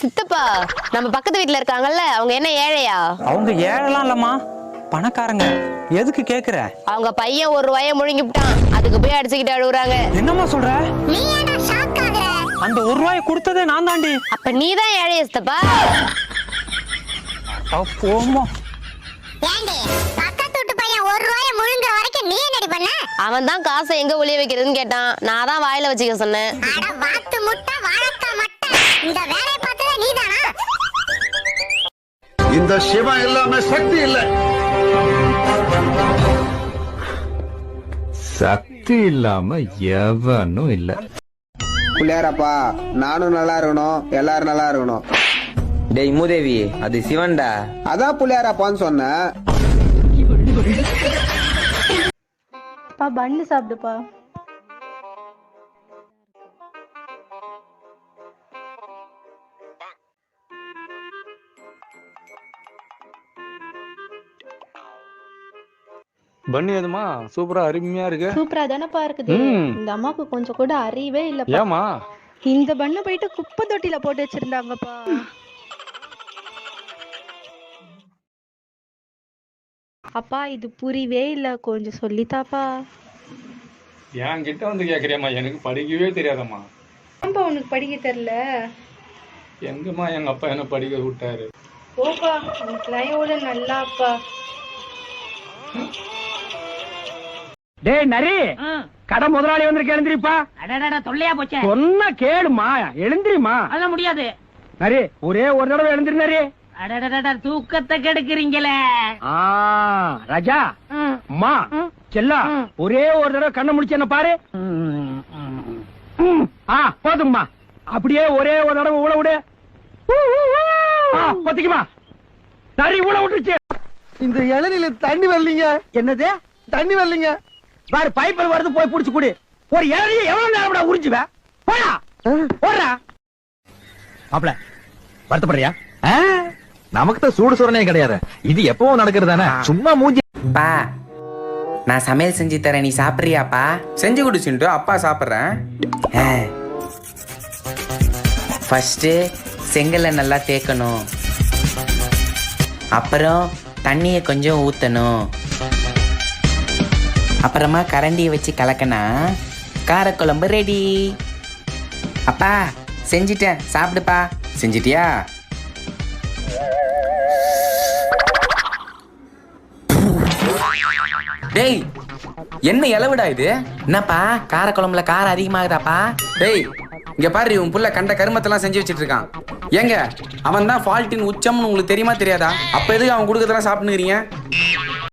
சித்தப்பா, நம்ம பக்கத்து வீட்டுல இருக்காங்கல்ல, அவங்க என்ன ஏழையா? அவங்க ஏழைலாம் இல்லம்மா, பணக்காரங்க. எதுக்கு கேக்குற? அவங்க பையன் 1 ரூபாய முழுங்கிவிட்டான், அதுக்கு போய் அடிச்சுக்கிட்டு அழுகுறாங்க. என்னம்மா சொல்ற? அந்த 1 ரூபாய் கொடுத்ததே நான் தாண்டி. அப்ப நீதான் ஏழைய சித்தப்பா. போமா. அவன் தான் காசை எங்க ஒளிய வைக்கிறதுன்னு கேட்டான், நான் தான் வாயில வச்சுக்க சொன்னேன். இந்த சிவம் எல்லாமே சக்தி இல்ல. சக்தி இல்லாம எவனும் இல்ல. பிள்ளையாரப்பா, நானும் நல்லா இருக்கணும், எல்லாரும் நல்லா இருக்கணும். டேய் மூதேவி, அது சிவன்டா. அதான் பிள்ளையாரப்பான்னு சொன்னேன். பண்ணு சாப்பிடுப்பா. பண்ணி எதுமா சூப்பரா அருமையா இருக்கு. சூப்பரா தானப்பா இருக்குது. இந்த அம்மாக்கு கொஞ்சம் கூட அறிவே இல்ல. ஏமா இந்த பண்ண போயிட்டு குப்பை தொட்டில போட்டு வச்சிருந்தாங்கப்பா. அப்பா இது புரியவே இல்ல, கொஞ்சம் சொல்லித்தாப்பா. என் கிட்ட வந்து கேக்குறியாமா? எனக்கு படிக்கவே தெரியாதம்மா. ஏன்பா உனக்கு படிக்க தெரியல? எங்கம்மா எங்க அப்பா என்ன படிக்க விட்டாரு? ஓப்பா, உனக்குலாம் எவ்வளவு நல்லா அப்பா. டேய் நரி, கடை முதலாளி வந்து எழுந்திரிப்பா. தொல்லையா போச்சே. சொன்ன கேளுமா, எழுந்திரிமா. அதெல்லாம் முடியாது. நரி, ஒரே ஒரு தடவை எழுந்திரி நரி. தூக்கத்தை கெடுக்கிறீங்களே. ராஜா, அம்மா, செல்லா, ஒரே ஒரு தடவை கண்ணை முடிச்சு என்ன பாரு. போதுங்கம்மா, அப்படியே ஒரே ஒரு தடவை ஊழ விடு. பத்திக்குமா, நரி ஊழ விட்டுருச்சு. இந்த இளநில தண்ணி வரலீங்க. என்னது தண்ணி வரலீங்க. பாரு, பைப்பில் வருது, போய் புடிச்சு குடி. ஒரு இளநிய எவ்வளவு நேரம் உறிஞ்சுவ? போடா போடுறா. மாப்ள, வருத்தப்படுறியா? நமக்கு தான் சூடு சுரணே கிடையாது. இது எப்பவும் நடக்கிறது தானே. சும்மா மூஞ்சி. பா, நான் சமையல் செஞ்சு தரேன், நீ சாப்பிடுறியாப்பா? செஞ்சு குடிச்சுட்டு அப்பா சாப்பிட்றேன். ஃபர்ஸ்ட் செங்கலை நல்லா தேய்க்கணும், அப்புறம் தண்ணியை கொஞ்சம் ஊற்றணும், அப்புறமா கரண்டியை வச்சு கலக்கினா காரக்குழம்பு ரெடி. அப்பா செஞ்சிட்டேன், சாப்பிடுப்பா. செஞ்சிட்டியா? டேய், என்ன இலவிடா இது? என்னப்பா காரக்குழம்புல காரம் அதிகமாகுதாப்பா? டேய் இங்க பாரு, உன் புள்ள கண்ட கருமத்தெல்லாம் செஞ்சு வச்சிட்டு இருக்கான். ஏங்க, அவன் தான் ஃபால்ட்டின் உச்சம்னு உங்களுக்கு தெரியுமா தெரியாதா? அப்ப எதுக்கு அவன் கொடுக்கறதெல்லாம் சாப்பிட்டுக்கிறீங்க?